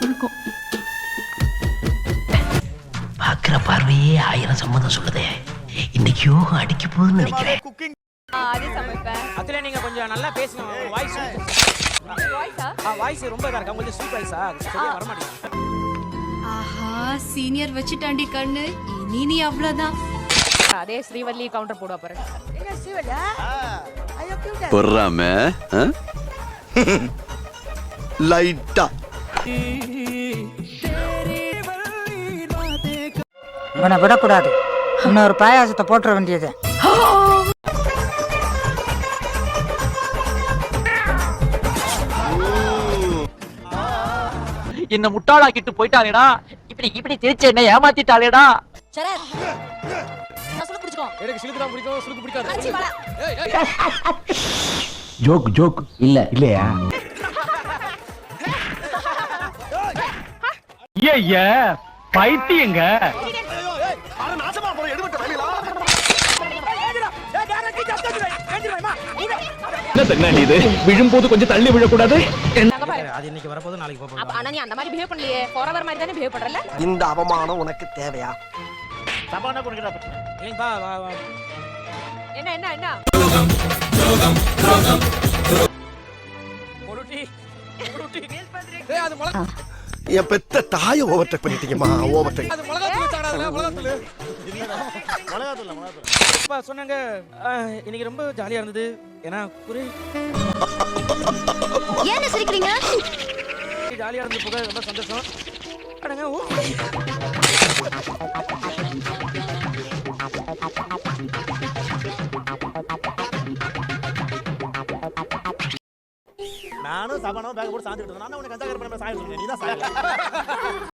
இருக்கும். பாக்குற பார்வையே 1000 சம்மதம் சொல்லுதே. இன்னைக்கு யோகம் அடிக்க போகுதுன்னு நினைக்கிறேன். அது சமைப்பேன். அதுல நீங்க கொஞ்சம் நல்லா பேசுங்க. வாய்ஸ் வாய்ஸ் ரொம்ப இதா இருக்கு. உங்களுக்கு ஸ்வீட் வாய்ஸா சரியா வர மாட்டேங்குது. ஆஹா, சீனியர் வச்சுட்டாண்டி கண்ணு. இனி நீ அவ்வளவுதான். அதே ஸ்ரீவல்லி கவுண்டர் போடுவா பாரு. என்ன ஸ்ரீவல்லியா? ஐயோ கியூட். பொறாம லைட்டா இவனை விடக்கூடாது. இன்னொரு பாயாசத்தை போட்டுற வேண்டியது. என்ன முட்டாளாக்கிட்டு போயிட்டாலேடா. இப்படி திருச்சி என்ன ஏமாத்திட்டாலேடா. சரத். நான் சுளுக்கு பிடிச்சுக்கோ. எனக்கு சிலுக்கு தான் பிடிக்கும், சுளுக்கு பிடிக்காது. அச்சி வாடா. ஜோக் இல்லையா? ஐயா பைத்தியங்க. அட நாசமா போற எடுபட்ட வேலையா? என்ன இது? விழும்போது கொஞ்சம் தள்ளி விழக்கூடாது. அது இன்னைக்கு வரப்போது நாளைக்கு போறோம். அப்ப ஆனா நீ அந்த மாதிரி பிஹேவ் பண்ணலையே. ஃபாரவர் மாதிரி தானே பிஹேவ் பண்றல? இந்த அவமானம் உனக்கு தேவையா? சபானா குடிக்கிறா பத்தி. இல்லைங்க வா. என்ன? பொருட்டி. ஏய் அது மிளகா. என் பெத்த தாயை ஓவர்டேக் பண்ணிட்டீங்கம்மா. ஓவர்டேக். அது மிளகா தூள் வச்சாங்கடா அதுல மிளகா தூள். மிளகா தூள். அப்பா சொன்னாங்க இன்னைக்கு ரொம்ப ஜாலியா இருந்தது. ஏன்னா குரு ஏன் சிரிக்கிறீங்க? ஜாலியா இருந்து போக ரொம்ப சந்தோஷம். அடங்க ஓ. நானும் சபனம் பேக் போட்டு சாந்திட்டு இருந்தேன். நான் உனக்கு கஞ்சா கரெக்ட் பண்ண சாய் சொன்னேன். நீ தான் சாய்.